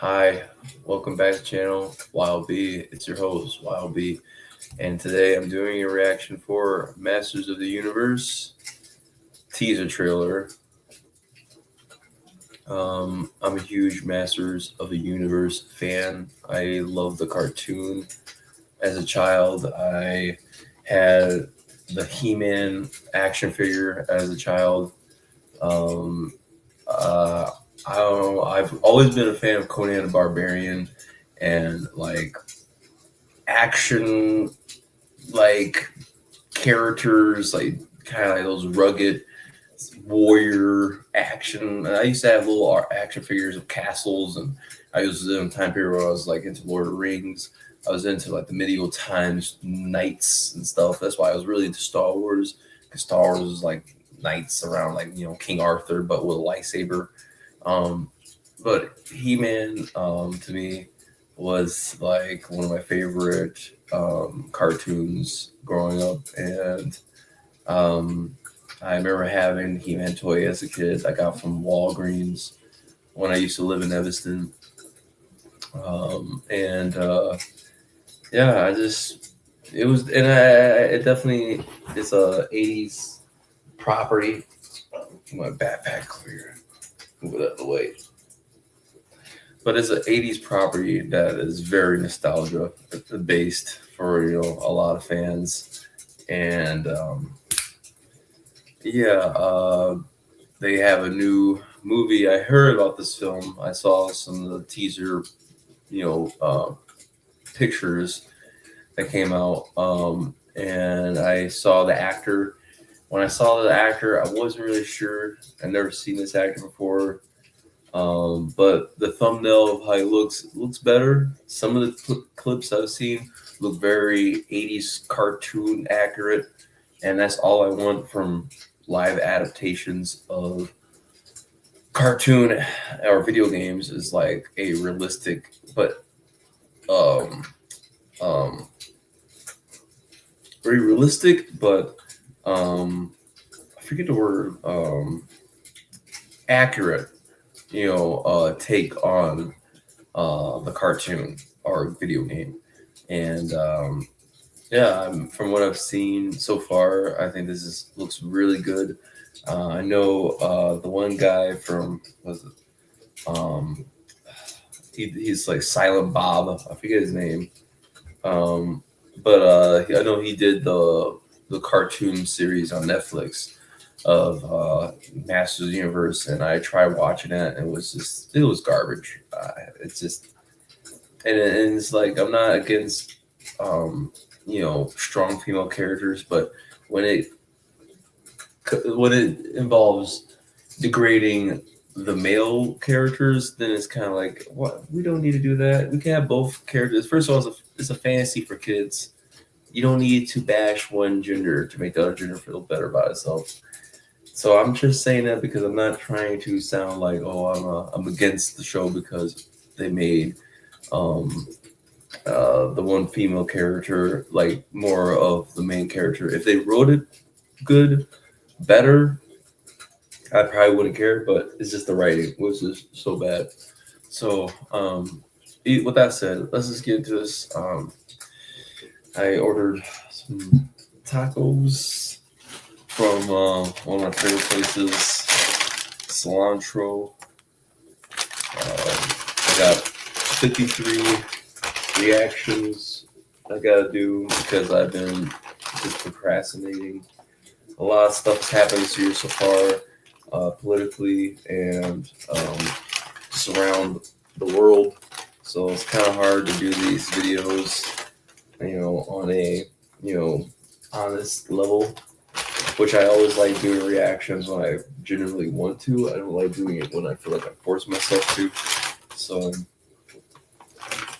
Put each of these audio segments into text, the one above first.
Hi, welcome back to the channel Y.O.B. It's your host Y.O.B. And today I'm doing a reaction for Masters of the Universe teaser trailer. I'm a huge Masters of the Universe fan. I love the cartoon. As a child, I had the He-Man action figure as a child. Um, uh, I don't know. I've always been a fan of Conan the Barbarian and like action like characters, like kind of like those rugged warrior action. And I used to have little action figures of castles, and I was in a time period where I was like into Lord of the Rings. I was into like the medieval times, knights and stuff. That's why I was really into Star Wars, because Star Wars was like knights around like King Arthur, but with a lightsaber. Um, but He-Man, to me, was like one of my favorite cartoons growing up, and um, I remember having He-Man toy as a kid. I got from Walgreens when I used to live in Evanston, and yeah, I just it was, and it definitely is a '80s property. My backpack clear, move it out of the way. But it's an '80s property that is very nostalgia based for a lot of fans, and yeah, they have a new movie. I heard about this film. I saw some of the teaser, you know, uh, pictures that came out, and I saw the actor. When I saw the actor, I wasn't really sure. I'd never seen this actor before, but the thumbnail of how he looks better. Some of the clips I've seen look very '80s cartoon accurate, and that's all I want from live adaptations of cartoon or video games, is like a realistic but um um very realistic but um I forget the word, accurate, take on the cartoon or video game. And yeah, from what I've seen so far, I think looks really good. I know the one guy from, was it, um, he's like Silent Bob. I forget his name. Um, but I know he did the cartoon series on Netflix of Masters of the Universe, and I tried watching it, and it was garbage. It's just, and it's like, I'm not against strong female characters, but when it when it involves degrading the male characters, then it's kind of like, what, we don't need to do that. We can have both characters. First of all, it's a fantasy for kids. You don't need to bash one gender to make the other gender feel better about itself. So I'm just saying that because I'm not trying to sound like, oh, I'm against the show because they made um, the one female character like more of the main character. If they wrote it good, better, I probably wouldn't care. But it's just the writing was just so bad. So with that said, let's just get into this. I ordered some tacos from one of my favorite places, Cilantro. I got 53 reactions I gotta do because I've been just procrastinating. A lot of stuff's happened this year so far, politically and just around the world. So it's kind of hard to do these videos, on a honest level, which I always like doing reactions when I genuinely want to. I don't like doing it when I feel like I force myself to. So,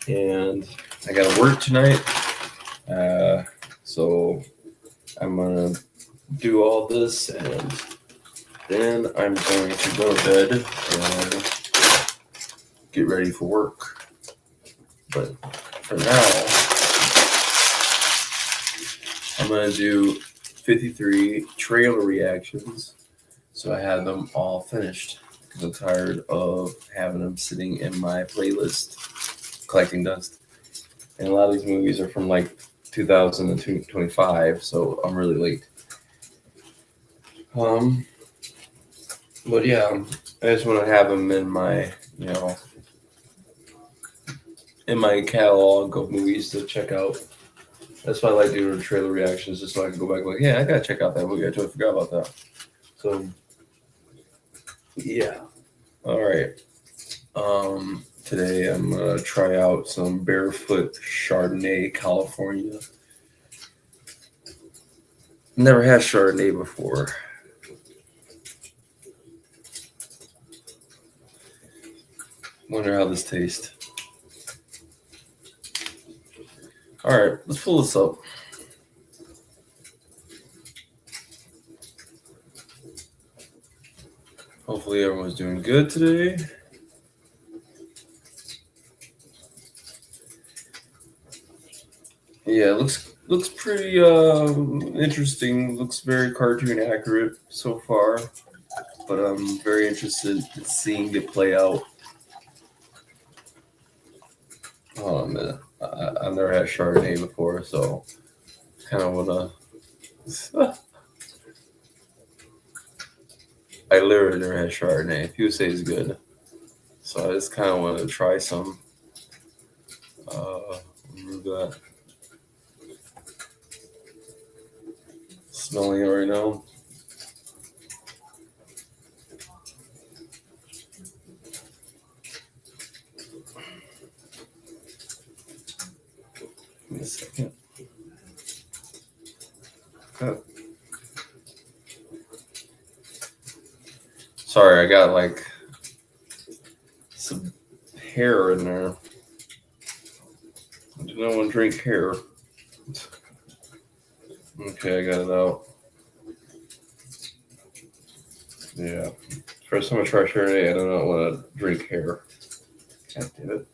and I gotta work tonight. So I'm gonna do all this, and then I'm going to go to bed and get ready for work. But for now, I'm gonna do 53 trailer reactions, so I have them all finished. because I'm tired of having them sitting in my playlist collecting dust. And a lot of these movies are from like 2025, so I'm really late. But yeah, I just want to have them in my, in my catalog of movies to check out. That's why I like doing trailer reactions, just so I can go back and like, yeah, I gotta check out that movie. I totally forgot about that. So, yeah. All right. Today I'm gonna try out some Barefoot Chardonnay California. Never had Chardonnay before. Wonder how this tastes. All right, let's pull this up. Hopefully everyone's doing good today. Yeah, looks pretty interesting. Looks very cartoon accurate so far, but I'm very interested in seeing it play out. Hold on a minute. I've never had Chardonnay before, so kind of wanna. I literally never had Chardonnay. People say it's good, so I just kind of want to try some. Remove that. Smelling it right now. Give me a second. Sorry, I got like some hair in there. I do not want to drink hair. Okay, I got it out. Yeah. First time I try Chardonnay, I do not want to drink hair. God damn it.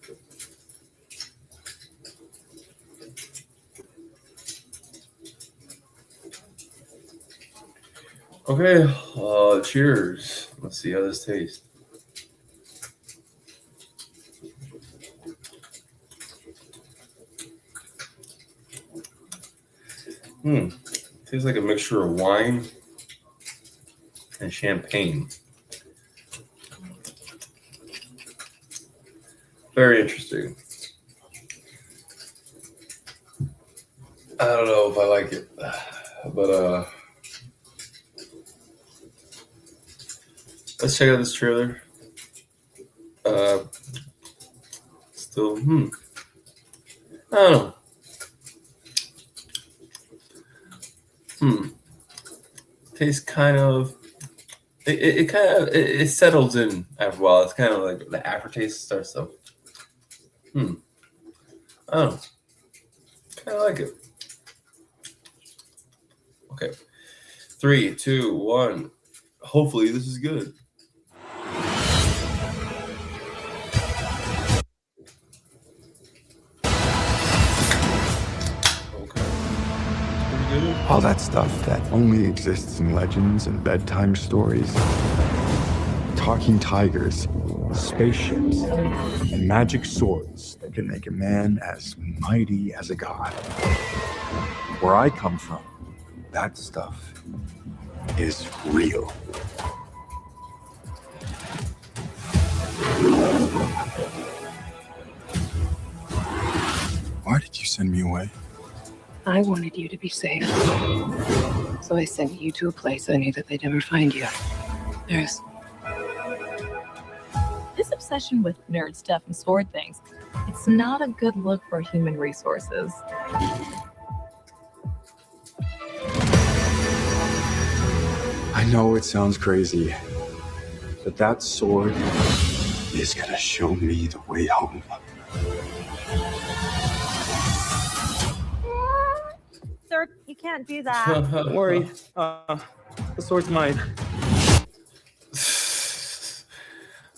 Okay, cheers. Let's see how this tastes. Tastes like a mixture of wine and champagne. Very interesting. I don't know if I like it, but let's check out this trailer. Still, I don't know. Tastes kind of. It kind of it settles in after a while. It's kind of like the aftertaste starts to. I don't know. Kind of like it. Okay, 3, 2, 1. Hopefully this is good. All that stuff that only exists in legends and bedtime stories. Talking tigers, spaceships, and magic swords that can make a man as mighty as a god. Where I come from, that stuff is real. Why did you send me away? I wanted you to be safe. So I sent you to a place I knew that they'd never find you. There's this obsession with nerd stuff and sword things. It's not a good look for human resources. I know it sounds crazy, but that sword is gonna show me the way home. Sir, you can't do that. Don't worry. The sword's mine.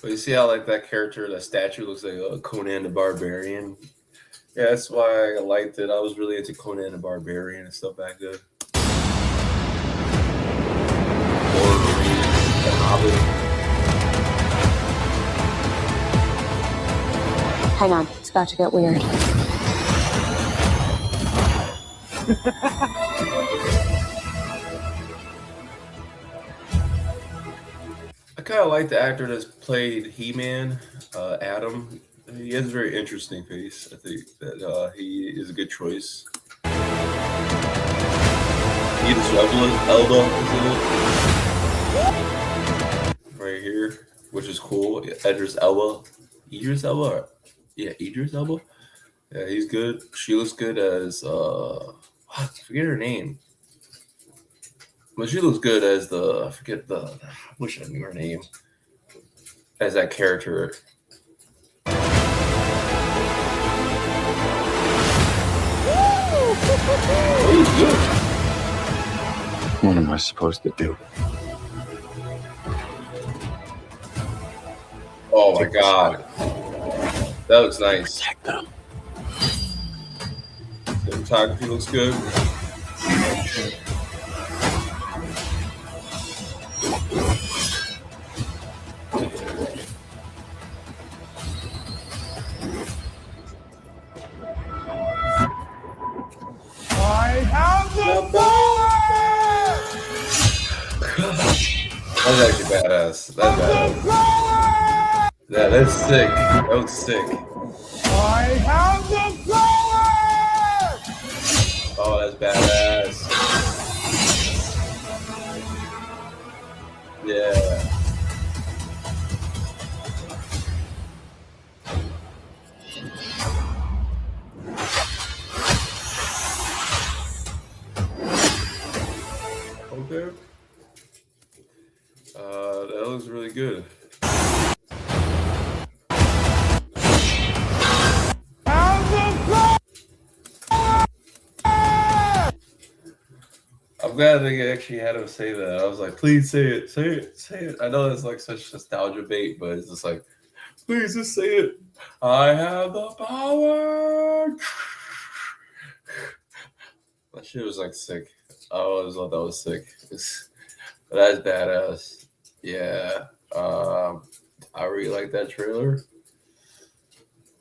But you see how like that character, that statue looks like Conan the Barbarian. Yeah, that's why I liked it. I was really into Conan the Barbarian and stuff back then. The Hobbit. Hang on, it's about to get weird. I kind of like the actor that's played He-Man, Adam. He has a very interesting face. I think that he is a good choice. Idris Elba is in it. Right here, which is cool. Idris Elba. Idris Elba? Yeah, Idris Elba. Yeah, he's good. She looks good as I forget her name. But she looks good as I wish I knew her name. As that character. What am I supposed to do? Oh my god. That looks nice. Protect them. The photography looks good. That's actually badass. That's badass. Yeah, that's sick. That was sick. I have the power! Oh, that's badass. Yeah. Okay. That looks really good. I'm glad they actually had him say that. I was like, please say it, say it, say it. I know it's like such nostalgia bait, but it's just like, please just say it. I have the power. That shit was like sick. I always thought that was sick. That's badass. Yeah. I really like that trailer.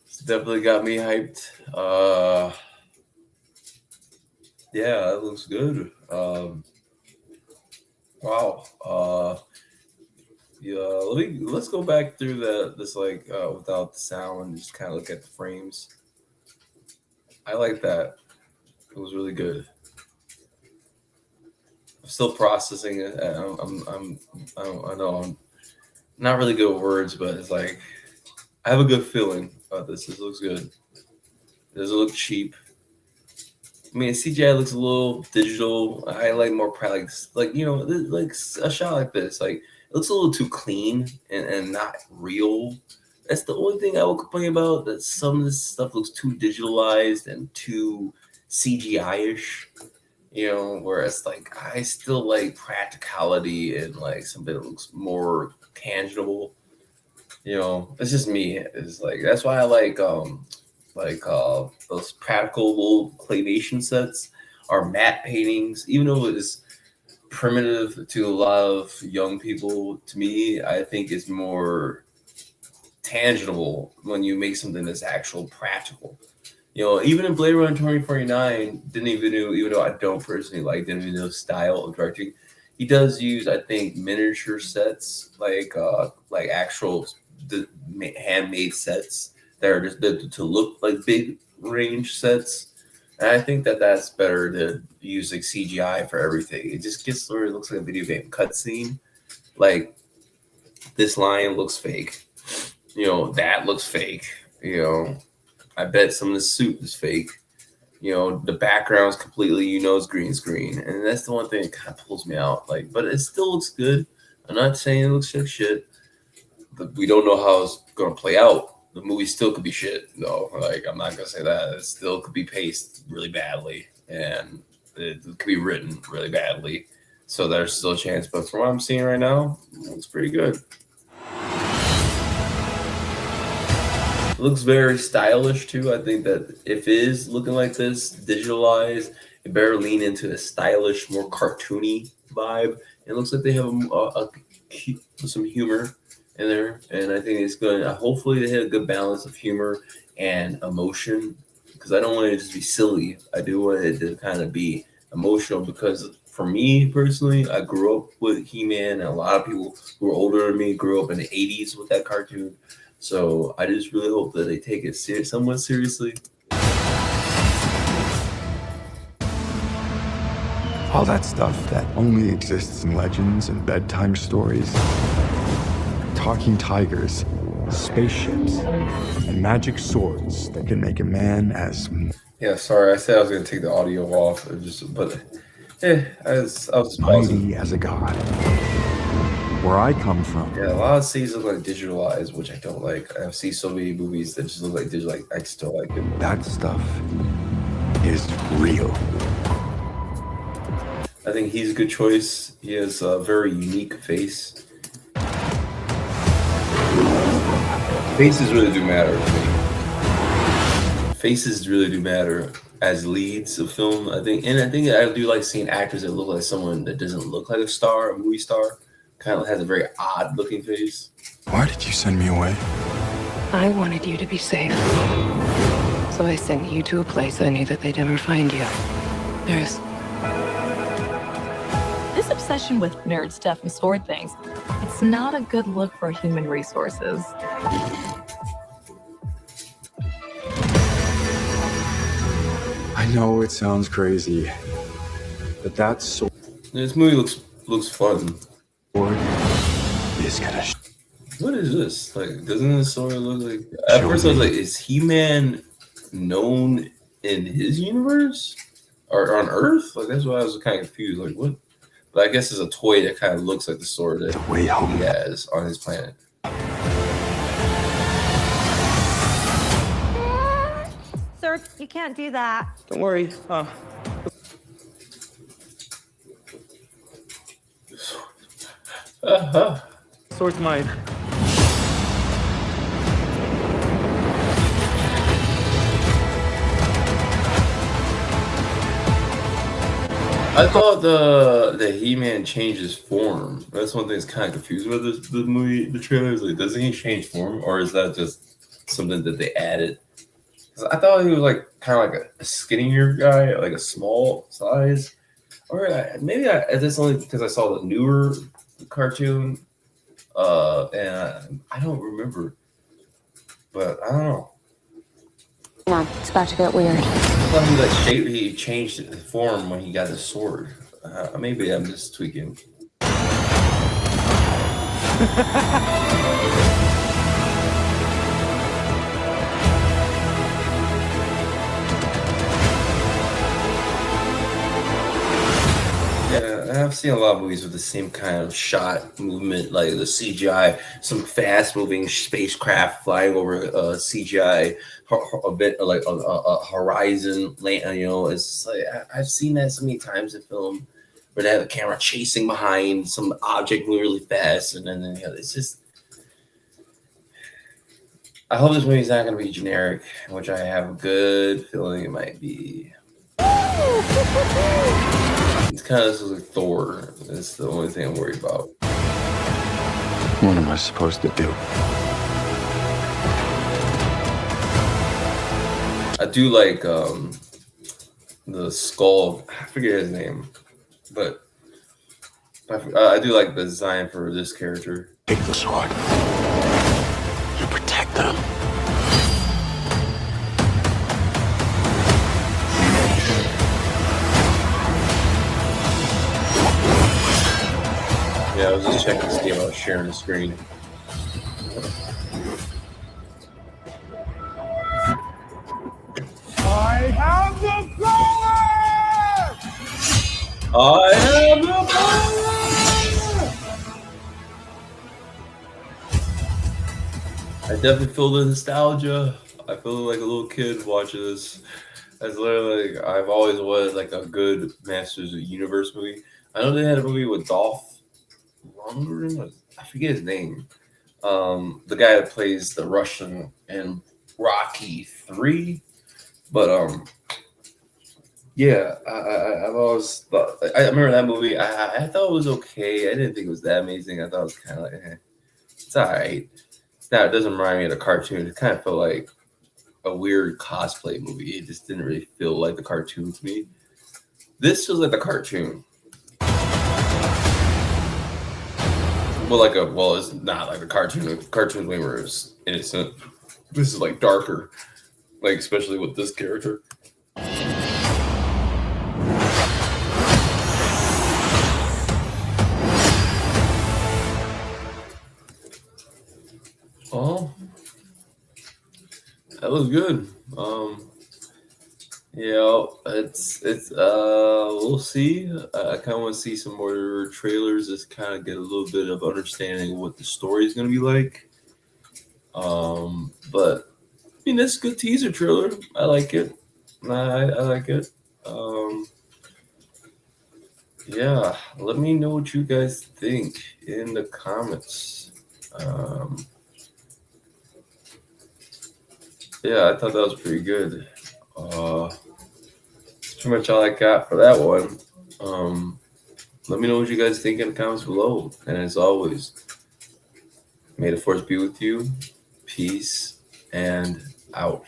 It's definitely got me hyped. Yeah, that looks good. Wow. Yeah, let's go back through this without the sound and just kind of look at the frames. I like that. It was really good. I'm still processing it. I know I'm not really good with words, but it's like I have a good feeling about this. This looks good. It doesn't look cheap. I mean, CGI looks a little digital. I like more like a shot like this. Like it looks a little too clean and not real. That's the only thing I will complain about. That some of this stuff looks too digitalized and too CGI-ish. Whereas like I still like practicality and like something that looks more tangible. It's just me. It's like that's why I like those practical little claymation sets or matte paintings, even though it is primitive to a lot of young people. To me, I think it's more tangible when you make something that's actual practical. Even in Blade Runner 2049, even though I don't personally didn't even know style of directing, he does use, I think, miniature sets, like actual handmade sets that are just to look like big range sets. And I think that's better to use like CGI for everything. It just gets where it looks like a video game cutscene. Like this lion looks fake. That looks fake. I bet some of the suit is fake. The background's completely, it's green screen. And that's the one thing that kind of pulls me out. But it still looks good. I'm not saying it looks like shit. But we don't know how it's going to play out. The movie still could be shit, though. I'm not going to say that. It still could be paced really badly. And it could be written really badly. So there's still a chance. But from what I'm seeing right now, it looks pretty good. Looks very stylish too. I think that if it is looking like this, digitalized, it better lean into a stylish, more cartoony vibe. It looks like they have some humor in there, and I think it's going to hopefully they hit a good balance of humor and emotion because I don't want it to just be silly. I do want it to kind of be emotional because for me personally, I grew up with He-Man, and a lot of people who are older than me grew up in the '80s with that cartoon. So I just really hope that they take it somewhat seriously. All that stuff that only exists in legends and bedtime stories. Talking tigers, spaceships, and magic swords that can make a man as Yeah, sorry, I said I was gonna take the audio off, but I was pausing. mighty as a god. Where I come from, Yeah, a lot of scenes look like digitalized, which I don't like. I see so many movies that just look like digital. Like, I still like it. that stuff is real. I think he's a good choice. He has a very unique face. Faces really do matter to me. Faces really do matter as leads of film. I think I do like seeing actors that look like someone that doesn't look like a star, a movie star. Kind of has a very odd looking face. Why did you send me away? I wanted you to be safe. So I sent you to a place I knew that they'd never find you. There's This obsession with nerd stuff and sword things, it's not a good look for human resources. I know it sounds crazy, but that sword This movie looks fun. is gonna What is this? Like, doesn't this sort of look like? At first, I was like, is He-Man known in his universe or on Earth? Like, that's why I was kind of confused. Like, what? But I guess it's a toy that kind of looks like the sword that the way home. he has on his planet. Sir, you can't do that. Don't worry. Sword's mine. I thought the He-Man changes form. That's one thing that's kind of confused with the movie, the trailers. Like, doesn't he change form, or is that just something that they added? 'Cause I thought he was like kind of like a skinnier guy, like a small size. Or maybe that's only because I saw the newer cartoon, and I don't remember. But I don't know. Come on, it's about to get weird. I thought he changed the form when he got his sword. Maybe I'm just tweaking. Yeah, I've seen a lot of movies with the same kind of shot movement, like the CGI, some fast-moving spacecraft flying over CGI, a bit like a horizon. You know, it's just like I've seen that so many times in film, where they have the camera chasing behind some object moving really fast, and then you know, it's just. I hope this movie's not going to be generic, which I have a good feeling it might be. It's kind of like Thor. That's the only thing I'm worried about. What am I supposed to do? I do like the skull. I forget his name, but I do like the design for this character. Take the sword. You protect them. Yeah, I was just checking to see if I was sharing the screen. I have the power! I have the power! I definitely feel the nostalgia. I feel like a little kid watching this. That's literally like, I've always wanted like a good Masters of the Universe movie. I know they had a movie with Dolph Lundgren. I forget his name. The guy that plays the Russian in Rocky 3. But yeah, I've always thought. I remember that movie. I thought it was okay. I didn't think it was that amazing. I thought it was kind of like, It's all right. Now it doesn't remind me of the cartoon. It kind of felt like a weird cosplay movie. It just didn't really feel like the cartoon to me. This feels like the cartoon. Well, it's not like the cartoon. The cartoon's way more innocent. This is like darker, like especially with this character. Oh, that was good. We'll see. I kind of want to see some more trailers, just kind of get a little bit of understanding of what the story is going to be like. But I mean, that's a good teaser trailer. I like it. I like it. Yeah, let me know what you guys think in the comments. Yeah, I thought that was pretty good. That's pretty much all I got for that one. Let me know what you guys think in the comments below. And as always, may the force be with you. Peace and out.